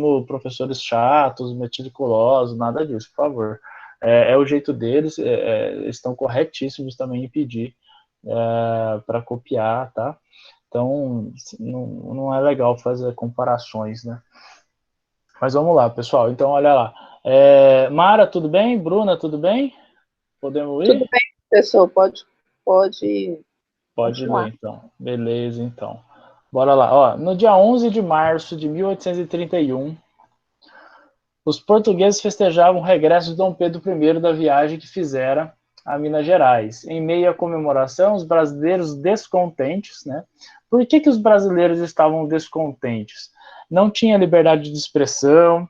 como professores chatos, meticulosos, nada disso, por favor. É o jeito deles, estão corretíssimos também em pedir para copiar, tá? Então, não é legal fazer comparações, né? Mas vamos lá, pessoal. Então, olha lá. Mara, tudo bem? Bruna, tudo bem? Podemos Tudo ir? bem, professor, pode Pode ler, continuar. então. Beleza, então. Bora lá. Ó, no dia 11 de março de 1831, os portugueses festejavam o regresso de Dom Pedro I da viagem que fizera a Minas Gerais. Em meio à comemoração, os brasileiros descontentes, né? Por que os brasileiros estavam descontentes? Não tinha liberdade de expressão,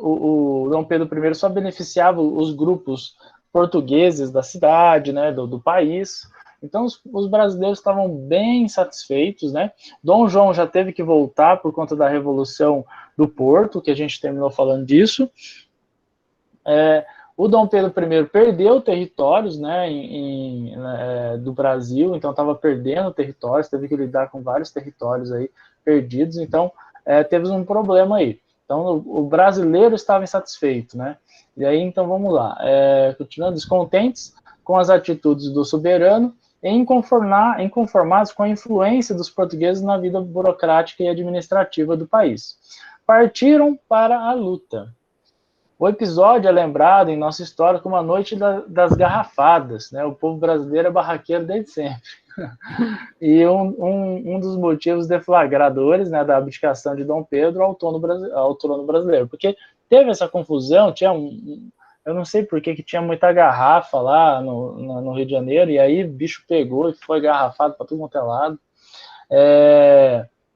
o Dom Pedro I só beneficiava os grupos portugueses da cidade, né, do país. Então os brasileiros estavam bem satisfeitos, né? Dom João já teve que voltar por conta da Revolução do Porto, que a gente terminou falando disso. O Dom Pedro I perdeu territórios, né, do Brasil, então estava perdendo territórios, teve que lidar com vários territórios aí perdidos, então teve um problema aí. Então o brasileiro estava insatisfeito, né? E aí então vamos lá, continuando descontentes com as atitudes do soberano e inconformados com a influência dos portugueses na vida burocrática e administrativa do país. Partiram para a luta. O episódio é lembrado em nossa história como a noite das garrafadas, né? O povo brasileiro é barraqueiro desde sempre. E um dos motivos deflagradores, né, da abdicação de Dom Pedro ao trono brasileiro, porque teve essa confusão, eu não sei por que tinha muita garrafa lá no Rio de Janeiro, e aí o bicho pegou e foi garrafado para tudo quanto é lado.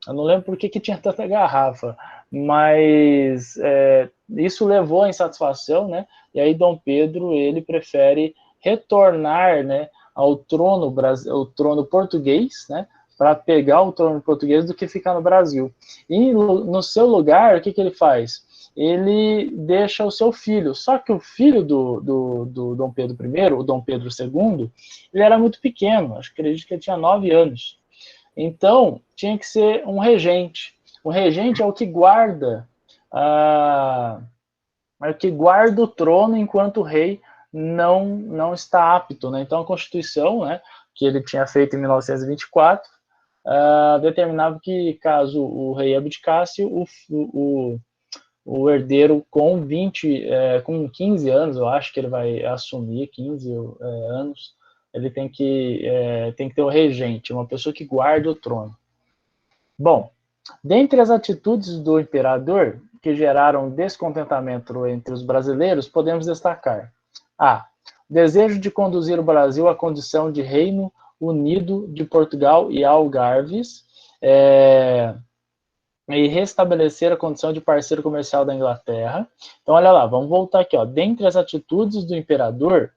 Eu não lembro por que tinha tanta garrafa, mas isso levou à insatisfação, né? E aí Dom Pedro ele prefere retornar, né, ao trono português, né, para pegar o trono português do que ficar no Brasil. E no seu lugar, o que ele faz? Ele deixa o seu filho. Só que o filho do Dom Pedro I, o Dom Pedro II, ele era muito pequeno, acredito que ele tinha 9 anos. Então, tinha que ser um regente. O regente é o que guarda o trono enquanto o rei não está apto, né? Então, a Constituição, né, que ele tinha feito em 1924, determinava que, caso o rei abdicasse, o herdeiro com 15 anos, eu acho que ele vai assumir 15 anos, ele tem que ter o regente, uma pessoa que guarde o trono. Bom, dentre as atitudes do imperador que geraram descontentamento entre os brasileiros, podemos destacar a. Desejo de conduzir o Brasil à condição de Reino Unido de Portugal e Algarves, e restabelecer a condição de parceiro comercial da Inglaterra. Então, olha lá, vamos voltar aqui. Ó. Dentre as atitudes do imperador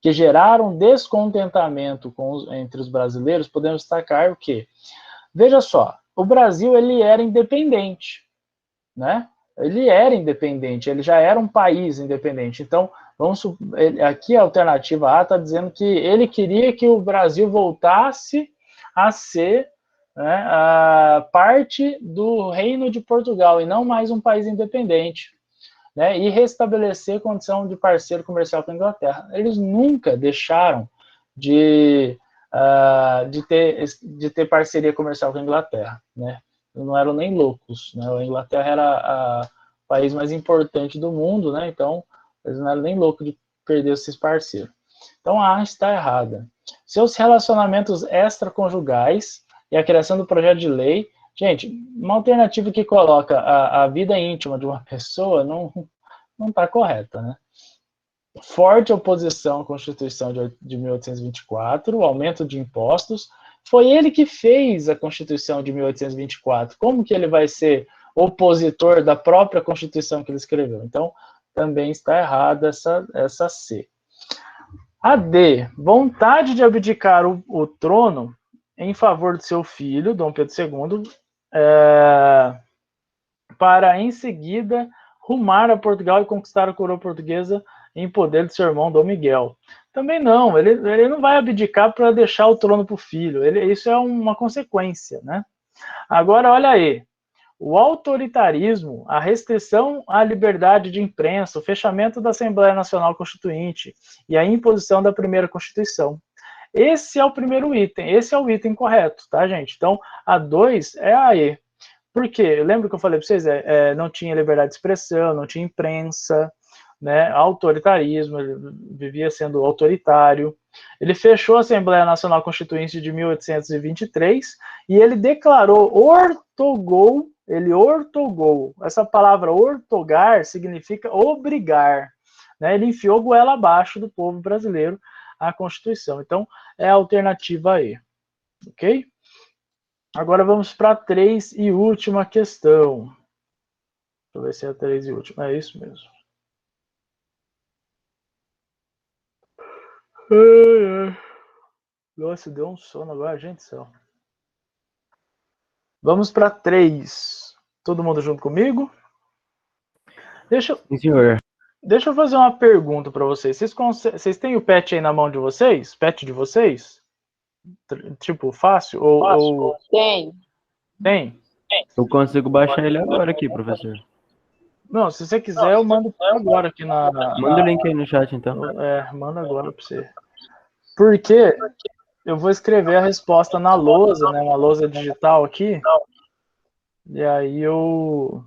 que geraram descontentamento entre os brasileiros, podemos destacar o quê? Veja só, o Brasil ele era independente, né? Ele era independente, ele já era um país independente. Então, aqui a alternativa A está dizendo que ele queria que o Brasil voltasse a ser, né, a parte do Reino de Portugal e não mais um país independente, né? E restabelecer condição de parceiro comercial com a Inglaterra. Eles nunca deixaram de ter parceria comercial com a Inglaterra, né? Não eram nem loucos, né? A Inglaterra era o país mais importante do mundo, né? Então, eles não eram nem loucos de perder esses parceiros. Então, a A está errada. Seus relacionamentos extraconjugais e a criação do projeto de lei. Gente, uma alternativa que coloca a vida íntima de uma pessoa não está correta, né? Forte oposição à Constituição de 1824, o aumento de impostos. Foi ele que fez a Constituição de 1824. Como que ele vai ser opositor da própria Constituição que ele escreveu? Então, também está errada essa C. A D, vontade de abdicar o trono em favor de seu filho, Dom Pedro II, para, em seguida, rumar a Portugal e conquistar a coroa portuguesa em poder de seu irmão Dom Miguel. Também não, ele não vai abdicar para deixar o trono para o filho, isso é uma consequência, né? Agora, olha aí, o autoritarismo, a restrição à liberdade de imprensa, o fechamento da Assembleia Nacional Constituinte e a imposição da primeira Constituição. Esse é o primeiro item, esse é o item correto, tá, gente? Então, a 2 é a E. Por quê? Lembra que eu falei para vocês? Não tinha liberdade de expressão, não tinha imprensa, né? Autoritarismo, ele vivia sendo autoritário. Ele fechou a Assembleia Nacional Constituinte de 1823 e ele declarou ortogol, ele ortogou. Essa palavra ortogar significa obrigar, né? Ele enfiou goela abaixo do povo brasileiro a Constituição. Então, é a alternativa E, ok? Agora vamos para a 3 e última questão. Deixa eu ver se é a 3 e última. É isso mesmo. Nossa, deu um sono agora, gente do céu. Vamos para 3. Todo mundo junto comigo? Sim, senhor. Deixa eu fazer uma pergunta para vocês. Vocês têm o pet aí na mão de vocês? Pet de vocês? Tipo, fácil? Ou... Tem. Tem? Eu consigo baixar ele agora aqui, professor. Não, se você quiser, eu mando agora aqui na... Manda o link aí no chat, então. Manda agora para você. Porque eu vou escrever a resposta na lousa, né? Uma lousa digital aqui. E aí eu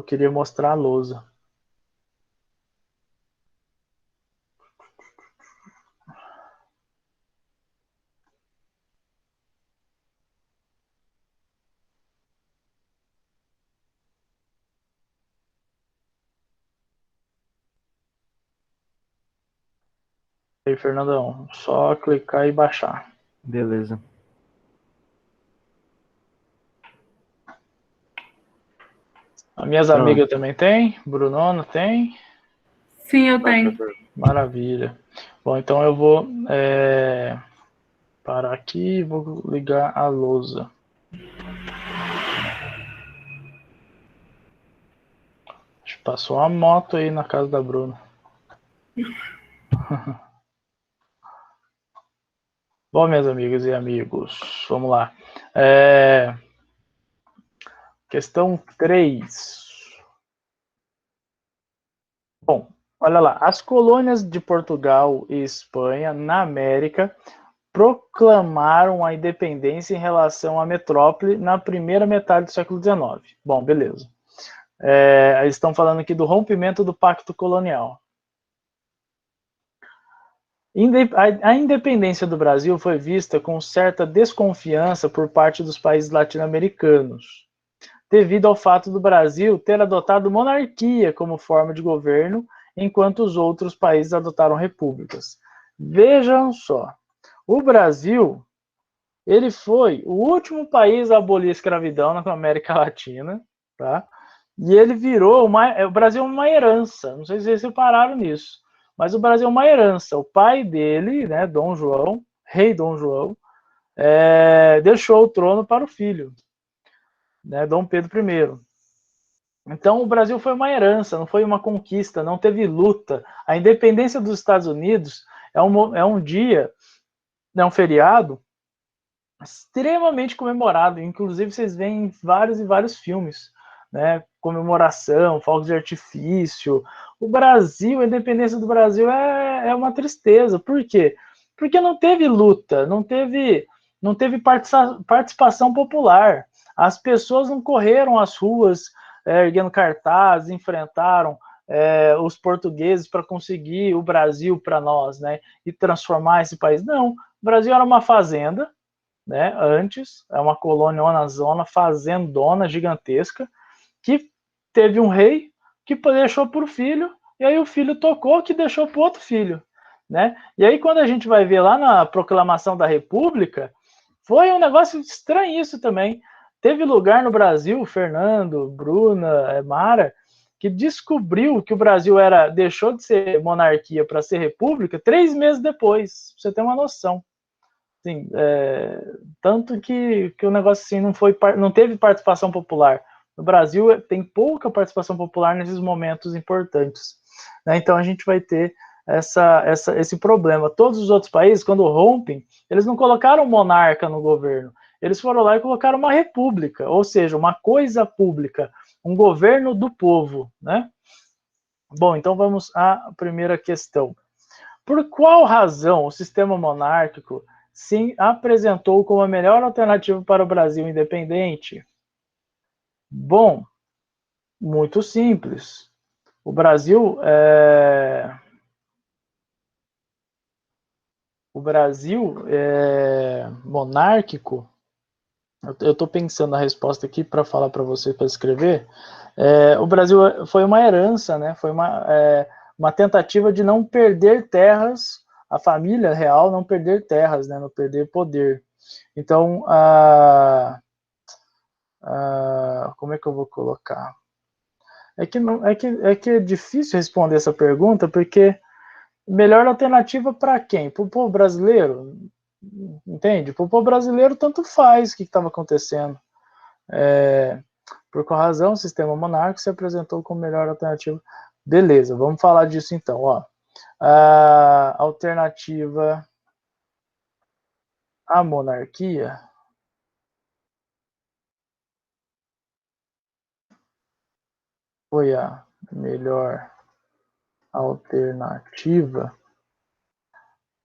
queria mostrar a lousa. E aí, Fernandão, só clicar e baixar. Beleza. As minhas amigas também tem? Brunona tem? Sim, eu tenho. Maravilha. Bom, então eu vou parar aqui e vou ligar a lousa. Passou uma moto aí na casa da Bruna. Bom, minhas amigas e amigos, vamos lá. Questão 3. Bom, olha lá. As colônias de Portugal e Espanha na América proclamaram a independência em relação à metrópole na primeira metade do século XIX. Bom, beleza. Eles estão falando aqui do rompimento do pacto colonial. A independência do Brasil foi vista com certa desconfiança por parte dos países latino-americanos, devido ao fato do Brasil ter adotado monarquia como forma de governo, enquanto os outros países adotaram repúblicas. Vejam só, o Brasil, ele foi o último país a abolir a escravidão na América Latina, tá? E ele virou o Brasil é uma herança, não sei se vocês repararam nisso, mas o Brasil é uma herança. O pai dele, né, Dom João, rei Dom João, deixou o trono para o filho, né, Dom Pedro I. Então o Brasil foi uma herança, não foi uma conquista, não teve luta. A independência dos Estados Unidos é um dia, é um feriado extremamente comemorado. Inclusive vocês veem em vários e vários filmes, né? Comemoração, fogos de artifício. O Brasil, a independência do Brasil é uma tristeza. Por quê? Porque não teve luta, não teve participação popular. As pessoas não correram às ruas erguendo cartazes, enfrentaram os portugueses para conseguir o Brasil para nós, né? E transformar esse país. Não, o Brasil era uma fazenda, né? Antes, é uma colônia zona, fazendona gigantesca, que teve um rei que deixou para o filho, e aí o filho tocou que deixou para o outro filho, né? E aí quando a gente vai ver lá na proclamação da República, foi um negócio estranho isso também. Teve lugar no Brasil, Fernando, Bruna, Mara, que descobriu que o Brasil deixou de ser monarquia para ser república 3 meses depois, pra você ter uma noção. Assim, tanto que o negócio assim não teve participação popular. No Brasil tem pouca participação popular nesses momentos importantes, né? Então a gente vai ter esse problema. Todos os outros países, quando rompem, eles não colocaram monarca no governo, Eles foram lá e colocaram uma república, ou seja, uma coisa pública, um governo do povo, né? Bom, então vamos à primeira questão. Por qual razão o sistema monárquico se apresentou como a melhor alternativa para o Brasil independente? Bom, muito simples. O Brasil monárquico. Eu estou pensando a resposta aqui para falar para você, para escrever. O Brasil foi uma herança, né? Foi uma tentativa de não perder terras, a família real não perder terras, né? Não perder poder. Então, como é que eu vou colocar? É difícil responder essa pergunta, porque melhor alternativa para quem? Para o povo brasileiro? Entende? Para o povo brasileiro, tanto faz o que estava acontecendo. Por qual razão o sistema monárquico se apresentou como melhor alternativa? Beleza, vamos falar disso então. Ó. A alternativa à monarquia foi a melhor alternativa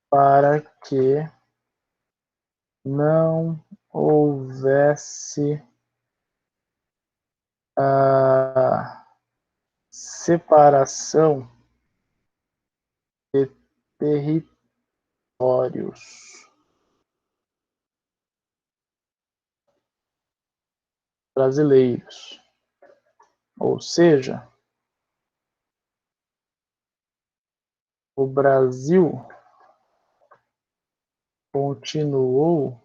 para que não houvesse a separação de territórios brasileiros. Ou seja, o Brasil continuou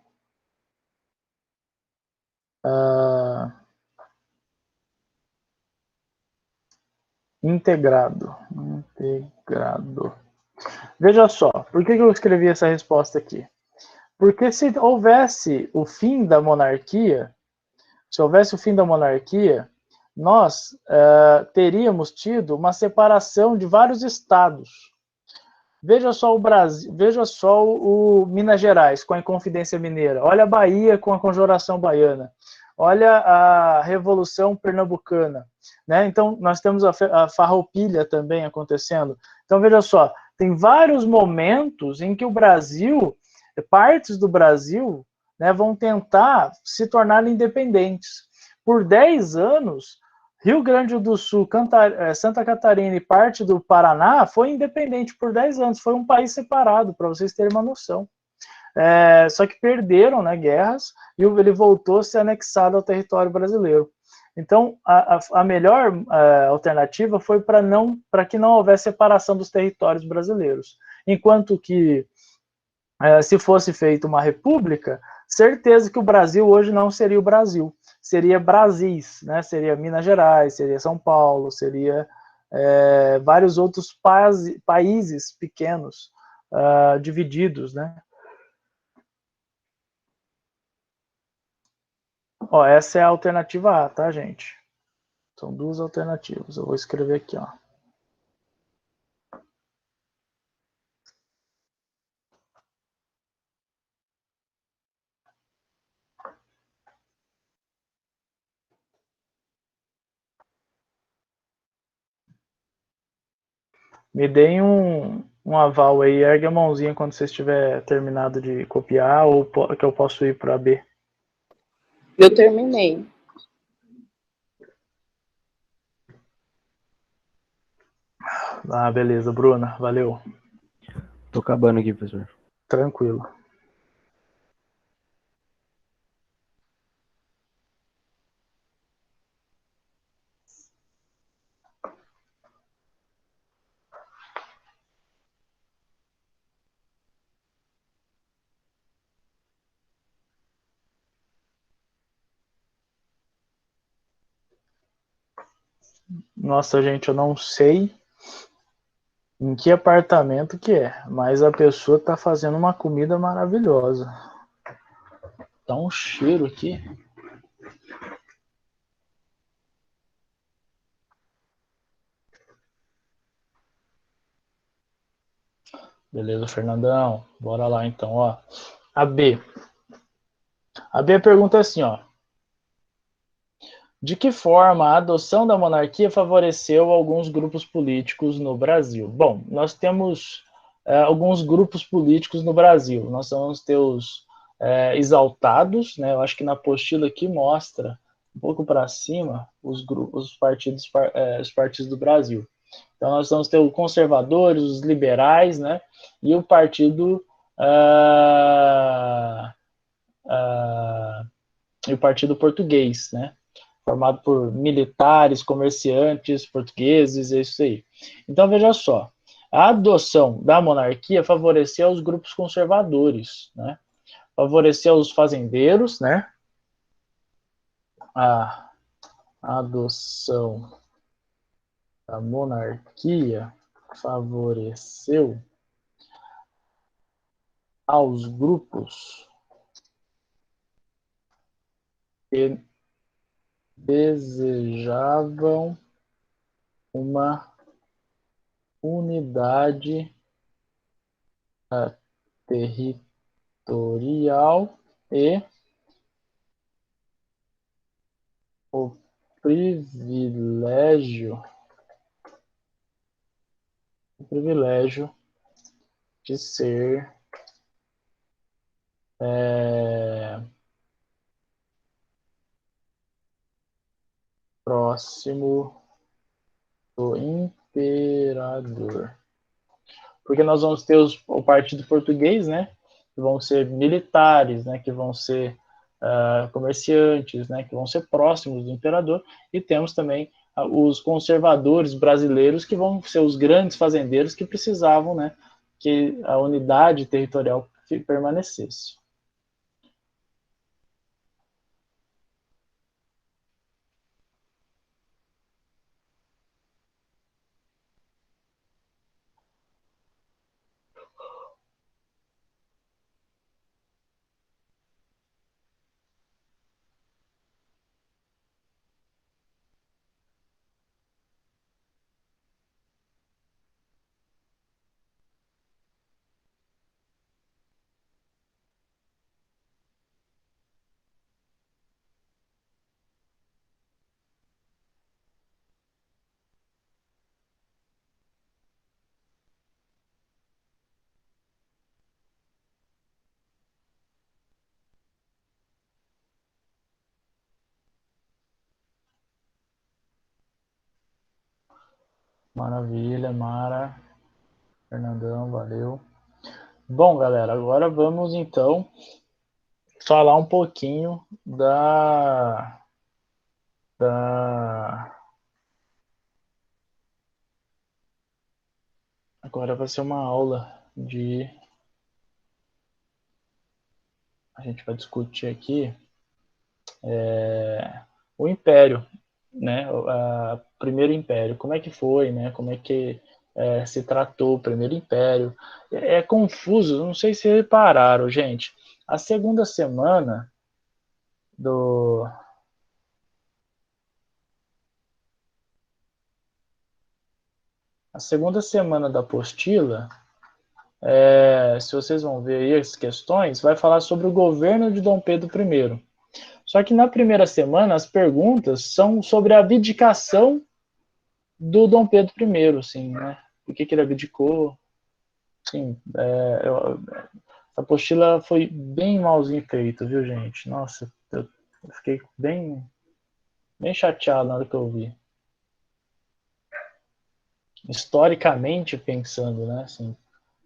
integrado. Veja só, por que eu escrevi essa resposta aqui? Porque se houvesse o fim da monarquia, nós teríamos tido uma separação de vários estados. Veja só o Brasil, veja só o Minas Gerais com a Inconfidência Mineira, olha a Bahia com a Conjuração Baiana, olha a Revolução Pernambucana, né? Então nós temos a Farroupilha também acontecendo. Então veja só, tem vários momentos em que o Brasil, partes do Brasil, né, vão tentar se tornar independentes. Por 10 anos, Rio Grande do Sul, Santa Catarina e parte do Paraná foi independente por 10 anos, foi um país separado, para vocês terem uma noção. Só que perderam, né, guerras, e ele voltou a ser anexado ao território brasileiro. Então, a melhor alternativa foi para que não houvesse separação dos territórios brasileiros. Enquanto que, se fosse feita uma república, certeza que o Brasil hoje não seria o Brasil, seria Brasis, né? Seria Minas Gerais, seria São Paulo, seria vários outros países pequenos, divididos, né? Ó, essa é a alternativa A, tá, gente? São duas alternativas, eu vou escrever aqui, ó. Me deem um aval aí, ergue a mãozinha quando você estiver terminado de copiar, ou que eu posso ir para B. Eu terminei. Beleza, Bruna, valeu. Tô acabando aqui, professor. Tranquilo. Nossa, gente, eu não sei em que apartamento que é, mas a pessoa tá fazendo uma comida maravilhosa. Tá um cheiro aqui. Beleza, Fernandão. Bora lá então, ó. A B. A B pergunta assim, ó. De que forma a adoção da monarquia favoreceu alguns grupos políticos no Brasil? Bom, nós temos alguns grupos políticos no Brasil. Nós vamos ter os exaltados, né? Eu acho que na apostila aqui mostra um pouco para cima os partidos do Brasil. Então nós vamos ter os conservadores, os liberais, né? E o partido e o partido português, né? Formado por militares, comerciantes, portugueses, é isso aí. Então, veja só, a adoção da monarquia favoreceu os grupos conservadores, né? Favoreceu os fazendeiros, né? A adoção da monarquia favoreceu aos grupos que desejavam uma unidade territorial e o privilégio de ser próximo do imperador. Porque nós vamos ter o partido português, né? Que vão ser militares, né? Que vão ser comerciantes, né? Que vão ser próximos do imperador. E temos também os conservadores brasileiros, que vão ser os grandes fazendeiros que precisavam, né? Que a unidade territorial permanecesse. Maravilha, Mara. Fernandão, valeu. Bom, galera, agora vamos então falar um pouquinho Agora vai ser uma aula de... A gente vai discutir aqui o Império, né? O Primeiro Império. Como é que foi, né? Como é que se tratou o Primeiro Império. É confuso, não sei se repararam, gente. A segunda semana da apostila, se vocês vão ver aí as questões, vai falar sobre o governo de Dom Pedro I. Só que na primeira semana, as perguntas são sobre a abdicação do Dom Pedro I, assim, né? Por que ele abdicou? Sim, a apostila foi bem malzinho feita, viu, gente? Nossa, eu fiquei bem chateado na hora que eu vi. Historicamente pensando, né? Assim,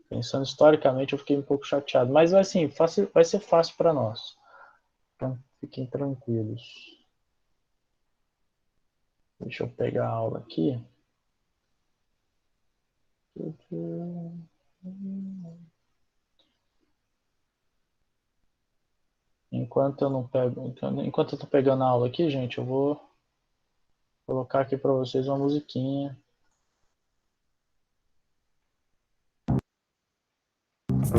pensando historicamente, eu fiquei um pouco chateado. Mas, assim, vai ser fácil para nós. Então, fiquem tranquilos. Deixa eu pegar a aula aqui. Enquanto eu tô pegando a aula aqui, gente, eu vou colocar aqui para vocês uma musiquinha. Só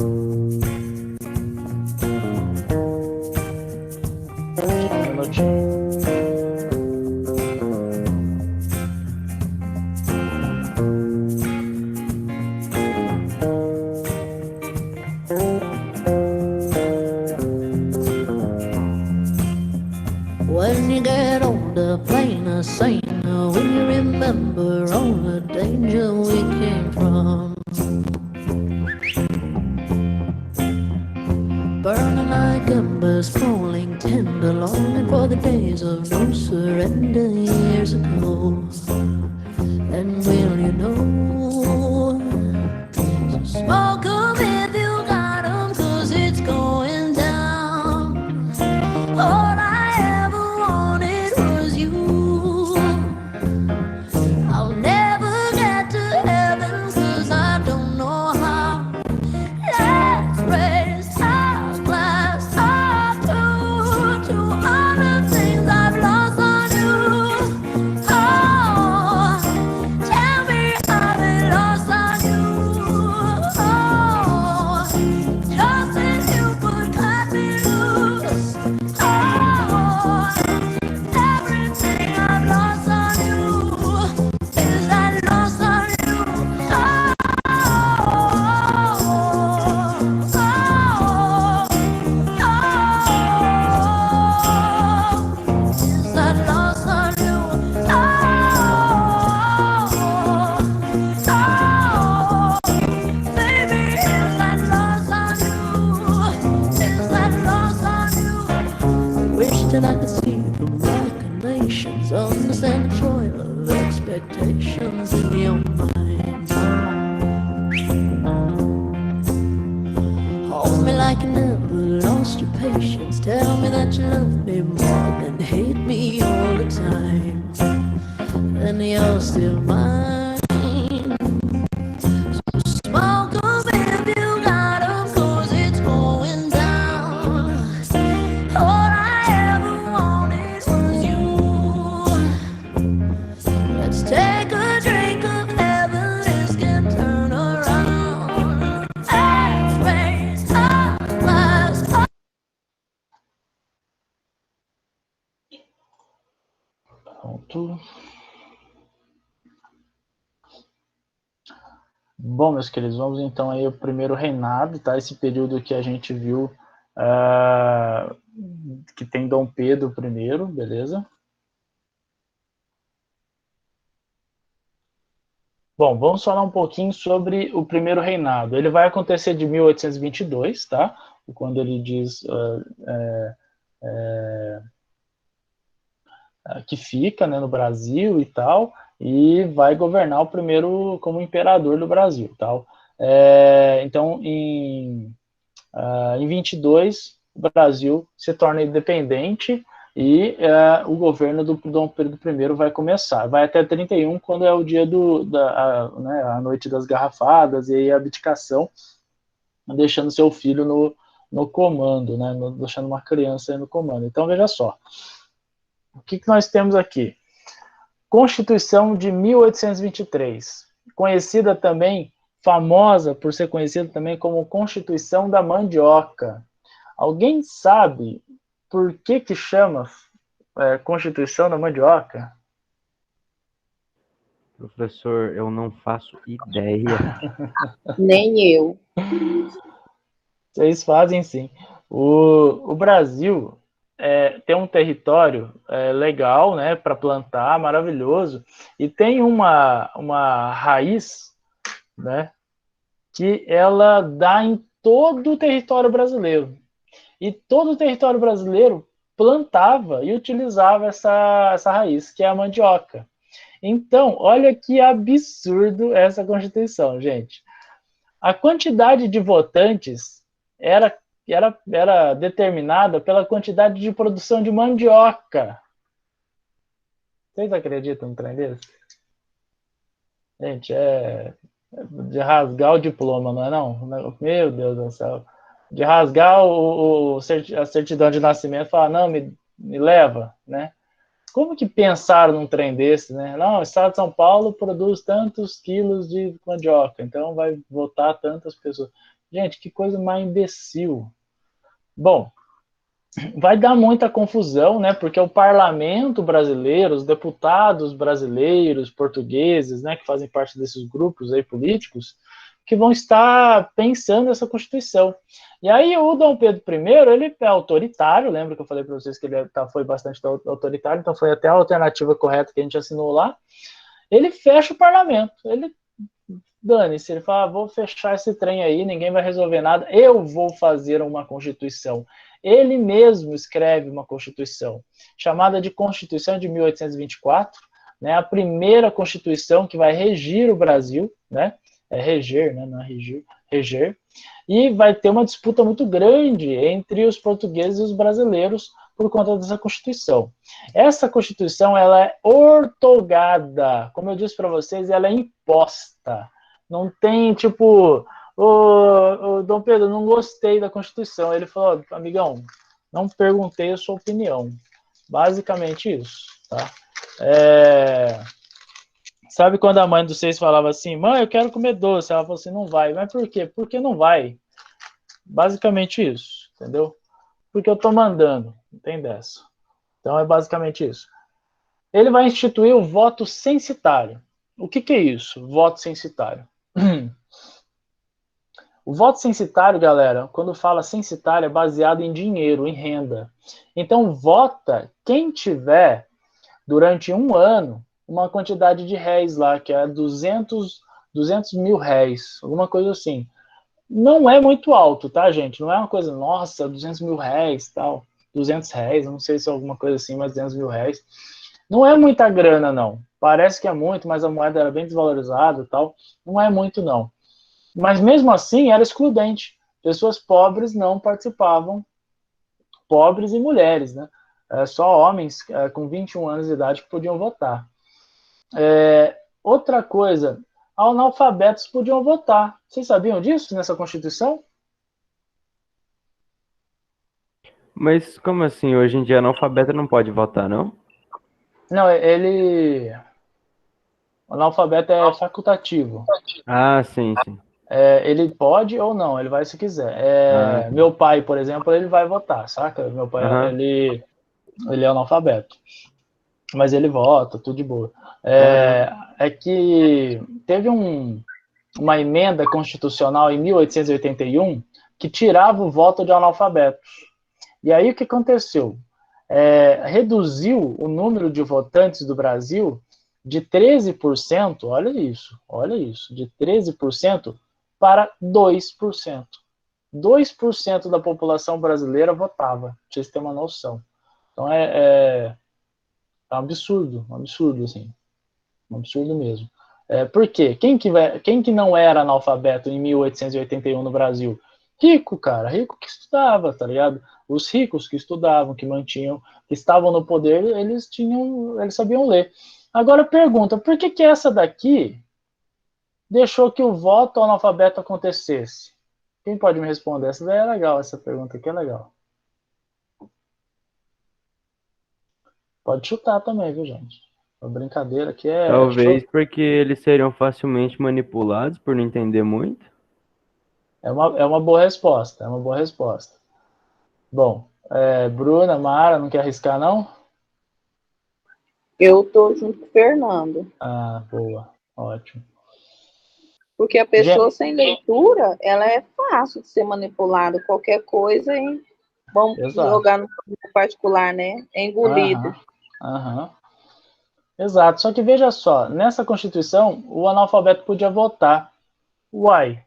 um minutinho. When you get older, plainer, saner, will you remember all the danger we came from? Burning like embers, falling tender, longing for the days of no surrender years ago. And will you know, so smoke 'em if you got 'em, 'cause it's going down. All I ever wanted was you. I'll never get to heaven 'cause I don't know how. Let's raise our glass up to all the things I've lost on you. Oh, tell me I've been lost on you. Oh, just as you could cut me loose. Oh, everything I've lost on you is that lost on you. Oh, is that lost on you? Baby, is that lost on you? Is that lost on you? Wish that I could see the machinations, understand the toil of expectations in your mind. Hold me like you never lost your patience. Tell me that you love me more than hate me all the time. And you're still mine. So smoke 'em if you got 'em, 'cause it's going down. All I ever wanted was you. Let's take a drink of heaven, this can turn around. Let's raise our glass up. Pronto. Bom, meus queridos, vamos então aí ao primeiro reinado, tá? Esse período que a gente viu que tem Dom Pedro I, beleza? Bom, vamos falar um pouquinho sobre o primeiro reinado. Ele vai acontecer de 1822, tá? Quando ele diz que fica, né, no Brasil e tal, e vai governar o primeiro como imperador do Brasil, tal. Então, em 22, o Brasil se torna independente e o governo do Dom Pedro I vai começar. Vai até 31, quando é o dia a noite das garrafadas e aí a abdicação, deixando seu filho no comando, né, deixando uma criança aí no comando. Então, veja só. O que nós temos aqui? Constituição de 1823, conhecida também, famosa por ser conhecida também como Constituição da Mandioca. Alguém sabe por que chama Constituição da Mandioca? Professor, eu não faço ideia. Nem eu. Vocês fazem sim. O Brasil tem um território legal, né, para plantar, maravilhoso, e tem uma raiz, né, que ela dá em todo o território brasileiro. E todo o território brasileiro plantava e utilizava essa raiz, que é a mandioca. Então, olha que absurdo essa Constituição, gente. A quantidade de votantes era determinada pela quantidade de produção de mandioca. Vocês acreditam no trem desse? Gente, é de rasgar o diploma, não é não? Meu Deus do céu. De rasgar a certidão de nascimento e falar, não, me leva, né? Como que pensaram num trem desse, né? Não, o estado de São Paulo produz tantos quilos de mandioca, então vai votar tantas pessoas. Gente, que coisa mais imbecil. Bom, vai dar muita confusão, né? Porque o parlamento brasileiro, os deputados brasileiros, portugueses, né, que fazem parte desses grupos aí políticos, que vão estar pensando nessa Constituição. E aí o Dom Pedro I, ele é autoritário, lembra que eu falei para vocês que ele foi bastante autoritário, então foi até a alternativa correta que a gente assinou lá. Ele fecha o parlamento, ele dane-se, ele fala, vou fechar esse trem aí, ninguém vai resolver nada, eu vou fazer uma Constituição. Ele mesmo escreve uma Constituição, chamada de Constituição de 1824, né, a primeira Constituição que vai regir o Brasil, né, reger, né, não é regir, reger, e vai ter uma disputa muito grande entre os portugueses e os brasileiros por conta dessa Constituição. Essa Constituição, ela é ortogada, como eu disse para vocês, ela é imposta. Não tem, tipo, ô, Dom Pedro, não gostei da Constituição. Ele falou, amigão, não perguntei a sua opinião. Basicamente isso, tá? Sabe quando a mãe dos seis falava assim, mãe, eu quero comer doce? Ela falou assim, não vai. Mas por quê? Porque não vai. Basicamente isso, entendeu? Porque eu tô mandando, não tem dessa. Então é basicamente isso. Ele vai instituir o voto censitário. O que é isso? Voto censitário. O voto censitário, galera, quando fala censitário, é baseado em dinheiro, em renda. Então, vota quem tiver, durante um ano, uma quantidade de réis lá, que é 200 mil réis, alguma coisa assim. Não é muito alto, tá, gente? Não é uma coisa, nossa, 200 mil réis, tal. 200 réis, não sei se é alguma coisa assim, mas 200 mil réis. Não é muita grana, não. Parece que é muito, mas a moeda era bem desvalorizada e tal. Não é muito, não. Mas mesmo assim, era excludente. Pessoas pobres não participavam. Pobres e mulheres, né? Só homens com 21 anos de idade que podiam votar. Outra coisa, analfabetos podiam votar. Vocês sabiam disso nessa Constituição? Mas como assim? Hoje em dia analfabeto não pode votar, não? Não, o analfabeto é facultativo. Ah, sim, sim. Ele pode ou não, ele vai se quiser. Tá. Meu pai, por exemplo, ele vai votar, saca? Meu pai, Aham. ele é analfabeto. Mas ele vota, tudo de boa. É que teve uma emenda constitucional em 1881 que tirava o voto de analfabetos. E aí o que aconteceu? Reduziu o número de votantes do Brasil de 13%, olha isso, de 13% para 2%. 2% da população brasileira votava, pra vocês terem uma noção. Então é um absurdo, assim. Um absurdo mesmo. Por quê? Quem que não era analfabeto em 1881 no Brasil? Rico, cara, rico que estudava, tá ligado? Os ricos que estudavam, que mantinham, que estavam no poder, eles sabiam ler. Agora pergunta, por que essa daqui deixou que o voto analfabeto acontecesse? Quem pode me responder? Essa daí é legal, essa pergunta aqui é legal. Pode chutar também, viu, gente? A brincadeira aqui é... Talvez porque eles seriam facilmente manipulados por não entender muito. É uma boa resposta, Bom, Bruna, Mara, não quer arriscar, não? Eu tô junto com o Fernando. Ah, boa, ótimo. Porque a pessoa sem leitura, ela é fácil de ser manipulada. Qualquer coisa, hein? Vamos jogar no particular, né? É engolido. Aham. Exato, só que veja só, nessa Constituição, o analfabeto podia votar. Uai,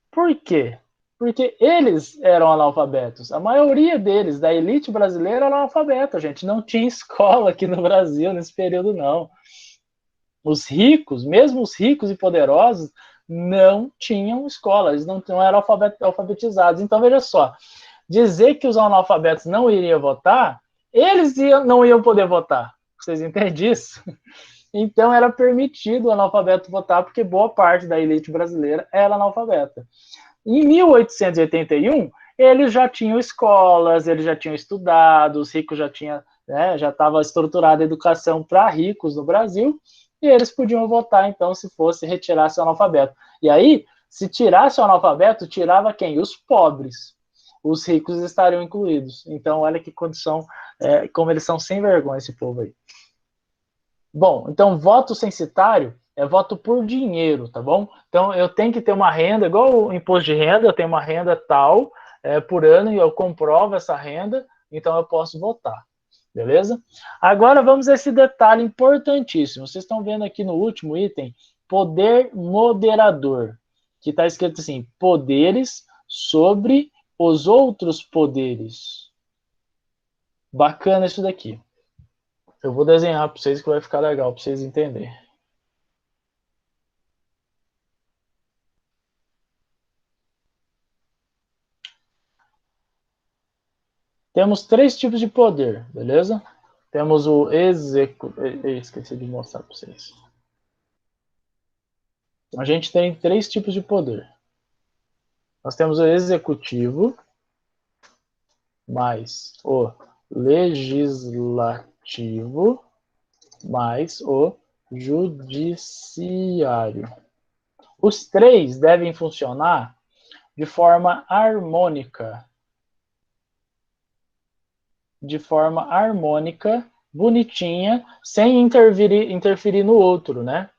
por quê? Porque eles eram analfabetos. A maioria deles, da elite brasileira, era analfabeta, gente. Não tinha escola aqui no Brasil nesse período, não. Os ricos, mesmo os ricos e poderosos, não tinham escola, eles não eram alfabetizados. Então, veja só, dizer que os analfabetos não iriam votar, eles não iam poder votar. Vocês entendem isso? Então, era permitido o analfabeto votar, porque boa parte da elite brasileira era analfabeta. Em 1881, eles já tinham escolas, eles já tinham estudado, os ricos já tinham, já estava estruturada a educação para ricos no Brasil, e eles podiam votar, então, se fosse retirasse o analfabeto. E aí, se tirasse o analfabeto, tirava quem? Os pobres. Os ricos estariam incluídos. Então, olha que condição, como eles são sem vergonha, esse povo aí. Bom, então, voto censitário é voto por dinheiro, tá bom? Então, eu tenho que ter uma renda, igual o imposto de renda, eu tenho uma renda tal por ano e eu comprovo essa renda, então eu posso votar, beleza? Agora vamos a esse detalhe importantíssimo. Vocês estão vendo aqui no último item, poder moderador, que está escrito assim, poderes sobre os outros poderes. Bacana isso daqui. Eu vou desenhar para vocês que vai ficar legal para vocês entenderem. Temos 3 tipos de poder, beleza? Temos o esqueci de mostrar para vocês. A gente tem 3 tipos de poder. Nós temos o executivo, mais o legislativo, mais o judiciário. Os 3 devem funcionar de forma harmônica. De forma harmônica, bonitinha, sem interferir no outro, né?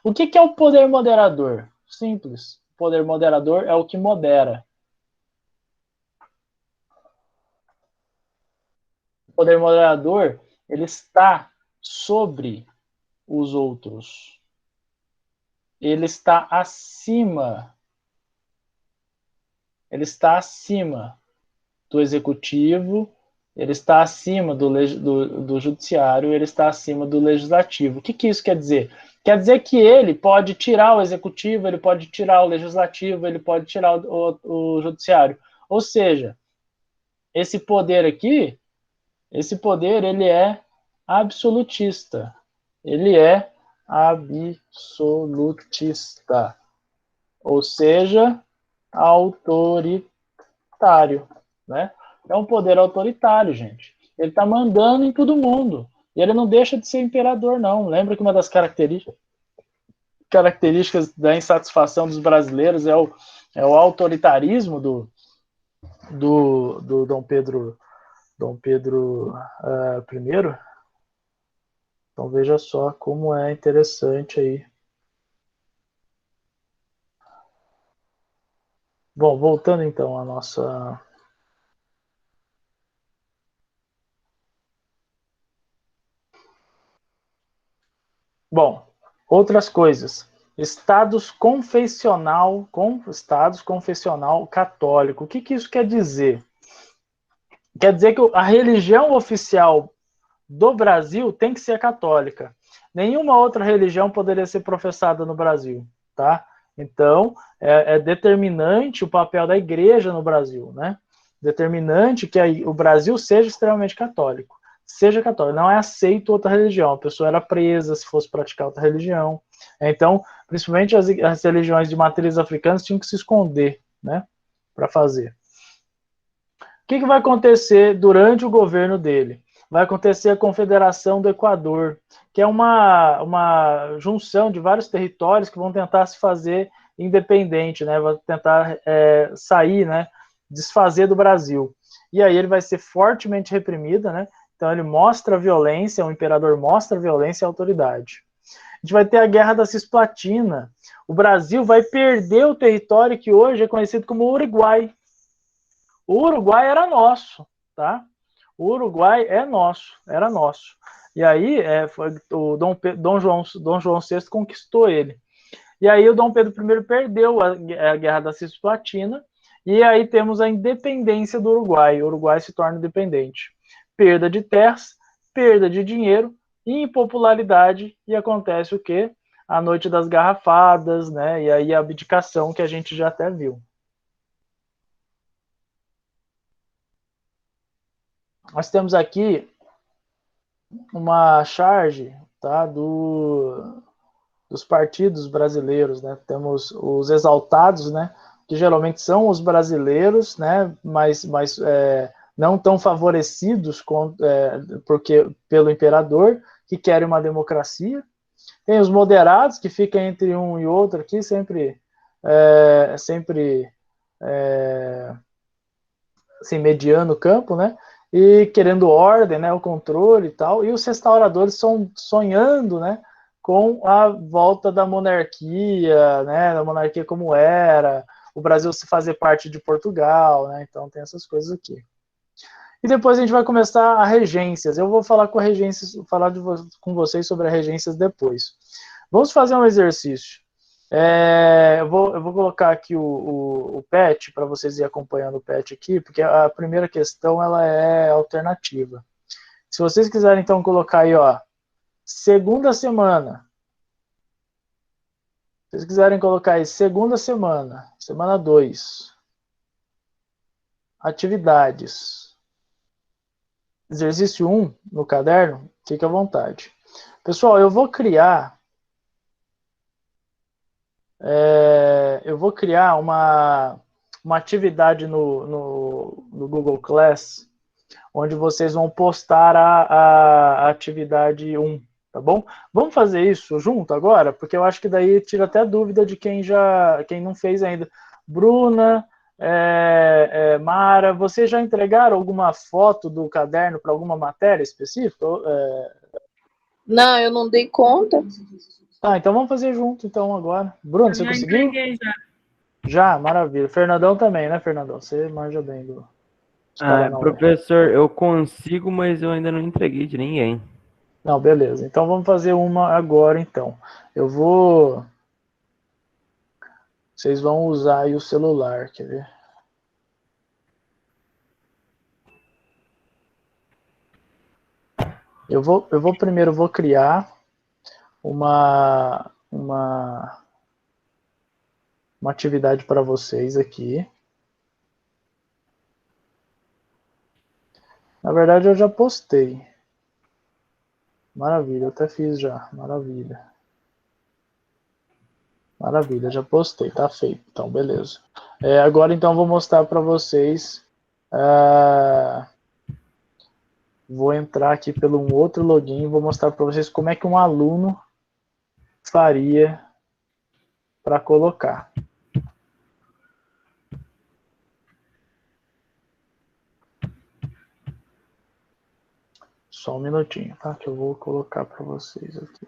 O que é o poder moderador? Simples. O poder moderador é o que modera. O poder moderador, ele está sobre os outros. Ele está acima. Ele está acima do executivo, ele está acima do judiciário, ele está acima do legislativo. O que isso quer dizer? Quer dizer que ele pode tirar o executivo, ele pode tirar o legislativo, ele pode tirar o judiciário. Ou seja, esse poder aqui, ele é absolutista. Ele é absolutista. Ou seja, autoritário, né? É um poder autoritário, gente. Ele está mandando em todo mundo. E ele não deixa de ser imperador, não. Lembra que uma das características da insatisfação dos brasileiros é o autoritarismo do Dom Pedro I? Então veja só como é interessante aí. Bom, voltando então à nossa... Bom, outras coisas. Estados confessional católico. O que isso quer dizer? Quer dizer que a religião oficial do Brasil tem que ser católica. Nenhuma outra religião poderia ser professada no Brasil, tá? Então, é determinante o papel da igreja no Brasil, né? Determinante que o Brasil seja extremamente católico. Seja católico, não é aceito outra religião. A pessoa era presa se fosse praticar outra religião. Então, principalmente as religiões de matriz africanas tinham que se esconder, né? Para fazer. O que vai acontecer durante o governo dele? Vai acontecer a Confederação do Equador, que é uma junção de vários territórios que vão tentar se fazer independente, né? Vai tentar sair, né? Desfazer do Brasil. E aí ele vai ser fortemente reprimido, né? Então ele mostra a violência, o imperador mostra a violência e a autoridade. A gente vai ter a Guerra da Cisplatina. O Brasil vai perder o território que hoje é conhecido como Uruguai. O Uruguai era nosso, tá? O Uruguai era nosso. E aí o Dom João VI conquistou ele. E aí o Dom Pedro I perdeu a Guerra da Cisplatina, e aí temos a independência do Uruguai. O Uruguai se torna independente. Perda de terras, perda de dinheiro, impopularidade, e acontece o quê? A noite das garrafadas, né? E aí a abdicação que a gente já até viu. Nós temos aqui uma charge, tá, dos partidos brasileiros, né? Temos os exaltados, né, que geralmente são os brasileiros, né, mas não tão favorecidos pelo imperador, que querem uma democracia. Tem os moderados, que ficam entre um e outro aqui, sempre assim, mediando o campo, né? E querendo ordem, né, o controle e tal, e os restauradores sonhando, né, com a volta da monarquia, né, da monarquia como era, o Brasil se fazer parte de Portugal, né, então tem essas coisas aqui. E depois a gente vai começar a regências. Eu vou falar com com vocês sobre as regências depois. Vamos fazer um exercício. Eu vou colocar aqui o PET para vocês irem acompanhando o PET aqui, porque a primeira questão ela é alternativa. Se vocês quiserem então colocar aí, ó, segunda semana. Se vocês quiserem colocar aí segunda semana, semana 2, atividades, exercício 1 no caderno, fique à vontade. Pessoal, eu vou criar uma atividade no Google Class, onde vocês vão postar a atividade 1, tá bom? Vamos fazer isso junto agora? Porque eu acho que daí tira até dúvida de quem não fez ainda. Bruna, Mara, vocês já entregaram alguma foto do caderno para alguma matéria específica? Não, eu não dei conta. Tá, então vamos fazer junto então agora. Bruno, você Já conseguiu? entreguei, já. Já, maravilha. Fernandão também, né, Fernandão? Você manja bem do Paraná. Professor, eu consigo, mas eu ainda não entreguei de ninguém. Não, beleza. Então vamos fazer uma agora, então. Vocês vão usar aí o celular, quer ver? Primeiro vou criar uma atividade para vocês aqui. Na verdade, eu já postei. Maravilha, eu até fiz já. Maravilha. Maravilha, já postei, tá feito. Então, beleza. Agora, então, vou mostrar para vocês. Vou entrar aqui pelo um outro login e vou mostrar para vocês como é que um aluno faria para colocar. Só um minutinho, tá? Que eu vou colocar para vocês aqui.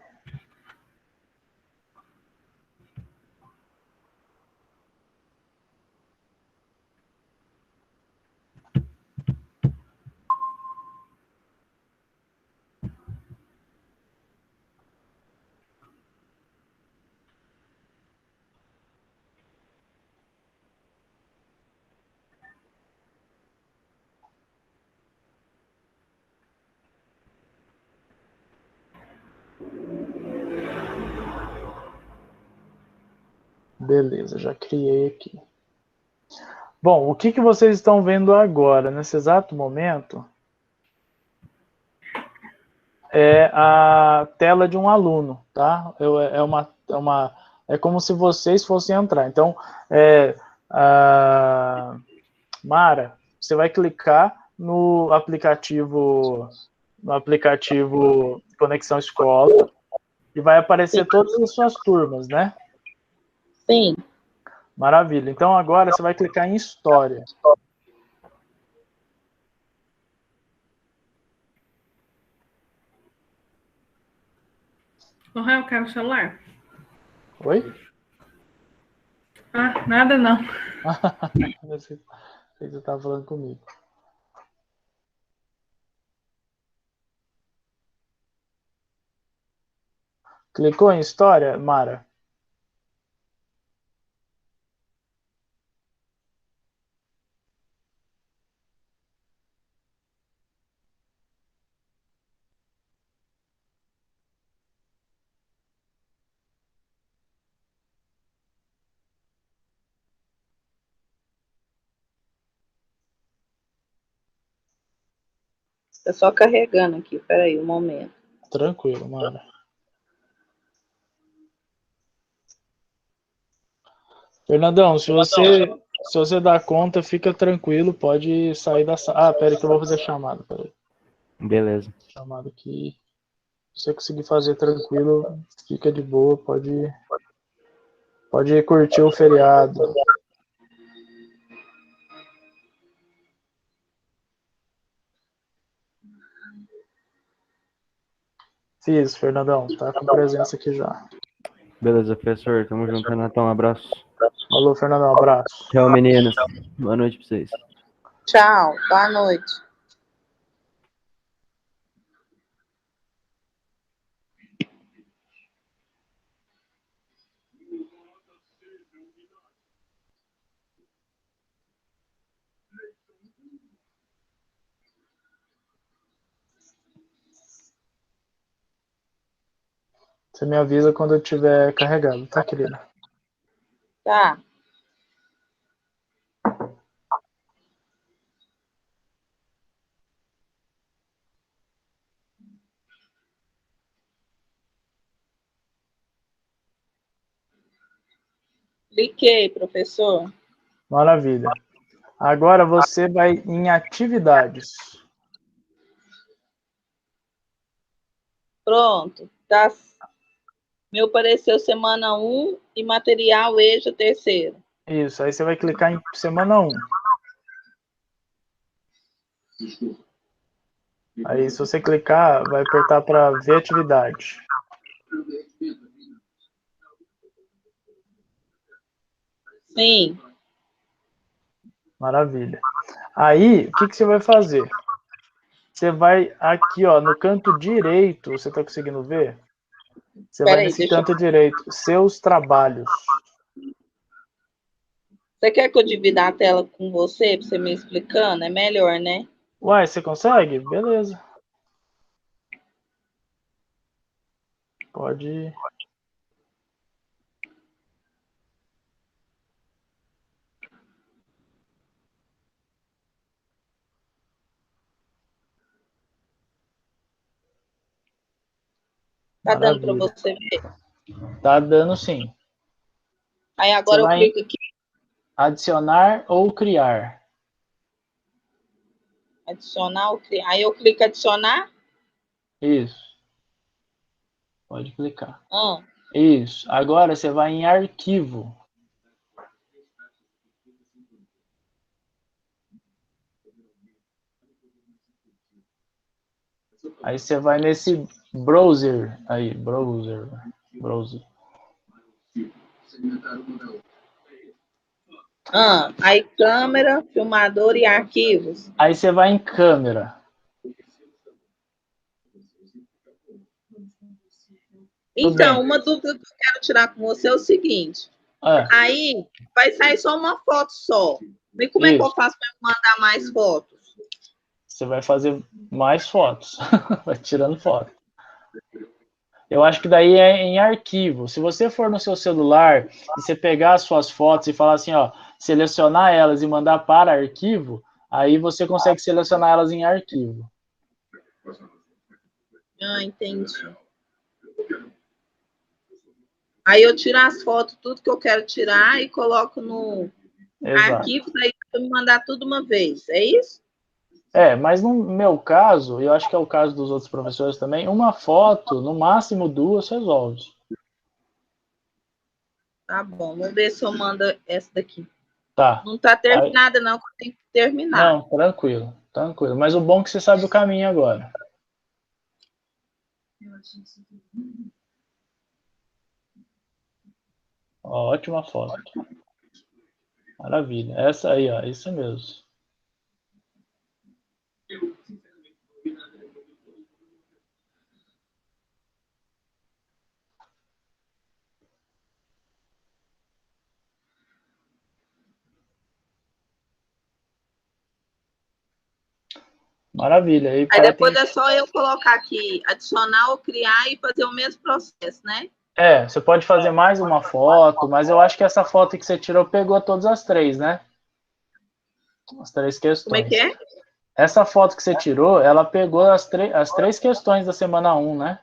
Beleza, já criei aqui. Bom, o que vocês estão vendo agora, nesse exato momento, é a tela de um aluno, tá? É como se vocês fossem entrar. Então, Mara, você vai clicar no aplicativo Conexão Escola e vai aparecer todas as suas turmas, né? Sim. Maravilha. Então agora você vai clicar em História. Ô, Rael, quero o celular? Oi? Ah, nada não. Você estava falando comigo. Clicou em História, Mara? Tá só carregando aqui. Peraí, um momento. Tranquilo, Mara. Fernandão, se você dá conta, fica tranquilo, pode sair da sala. Ah, pera aí que eu vou fazer chamada. Peraí. Beleza. Chamada aqui. Se você conseguir fazer tranquilo, fica de boa, pode curtir o feriado. Fiz, Fernandão. Tá com presença aqui já. Beleza, professor. Tamo junto, Renatão. Um abraço. Falou, Fernandão. Abraço. Tchau, meninas. Boa noite pra vocês. Tchau, boa noite. Você me avisa quando eu tiver carregado, tá, querida? Tá. Cliquei, professor. Maravilha. Agora você vai em atividades. Pronto. Tá. Meu apareceu semana 1 e material EJA terceiro. Isso, aí você vai clicar em semana 1. Aí, se você clicar, vai apertar para ver atividade. Sim. Maravilha. Aí, o que você vai fazer? Você vai aqui, ó, no canto direito, você está conseguindo ver? Você vai nesse canto direito, seus trabalhos. Você quer que eu divida a tela com você, para você me explicando? É melhor, né? Uai, você consegue? Beleza. Pode ir. Tá dando para Maravilha. você ver? Tá dando sim. Aí agora eu clico aqui. Adicionar ou criar. Adicionar ou criar. Aí eu clico adicionar. Isso. Pode clicar. Ah. Isso. Agora você vai em arquivo. Aí você vai nesse browser aí, browser. Aí câmera, filmador e arquivos. Aí você vai em câmera. Então, uma dúvida que eu quero tirar com você é o seguinte. Aí vai sair só uma foto só. E como é que eu faço para mandar mais fotos? Você vai fazer mais fotos. Vai tirando foto. Eu acho que daí é em arquivo. Se você for no seu celular e você pegar as suas fotos e falar assim, ó, selecionar elas e mandar para arquivo, aí você consegue selecionar elas em arquivo. Ah, entendi. Aí eu tiro as fotos, tudo que eu quero tirar e coloco no arquivo para me mandar tudo uma vez. É isso? Mas no meu caso, e eu acho que é o caso dos outros professores também, uma foto, no máximo 2, resolve. Tá bom, vamos ver se eu mando essa daqui. Tá. Não tá terminada, não, que eu tenho que terminar. Não, tranquilo, tranquilo. Mas o bom é que você sabe o caminho agora. Ó, ótima foto. Maravilha. Essa aí, ó, isso mesmo. Maravilha. Aí depois é só eu colocar aqui, adicionar ou criar e fazer o mesmo processo, né? Você pode fazer mais uma foto, mas eu acho que essa foto que você tirou pegou todas as 3, né? As 3 questões. Como é que é? Essa foto que você tirou, ela pegou as 3 questões da semana 1, né?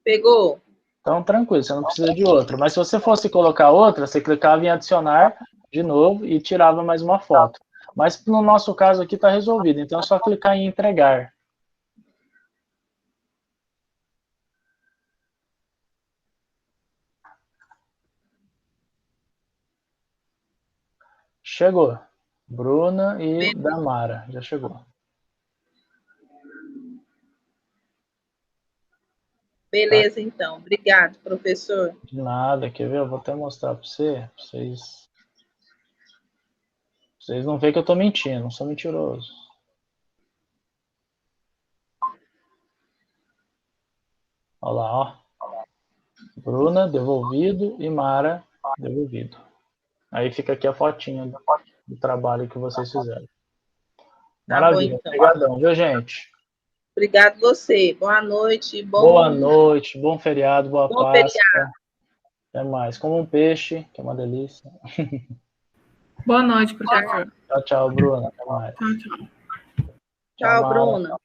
Pegou. Então, tranquilo, você não precisa de outra. Mas se você fosse colocar outra, você clicava em adicionar de novo e tirava mais uma foto. Mas no nosso caso aqui está resolvido, então é só clicar em entregar. Chegou. Bruna e Damara, já chegou. Beleza, então. Obrigado, professor. De nada, quer ver? Eu vou até mostrar para vocês. Vocês não veem que eu estou mentindo, não sou mentiroso. Olha lá, ó. Bruna, devolvido, e Mara, devolvido. Aí fica aqui a fotinha do trabalho que vocês fizeram. Maravilha, Tá bom, então. Obrigadão, viu, gente? Obrigado você. Boa noite. Boa noite, bom feriado, boa Bom Páscoa. feriado. Até mais. Como um peixe, que é uma delícia. Boa noite, professor. Tchau, tchau, Bruna. Até mais. Tchau, tchau. Tchau, Mara. Bruna.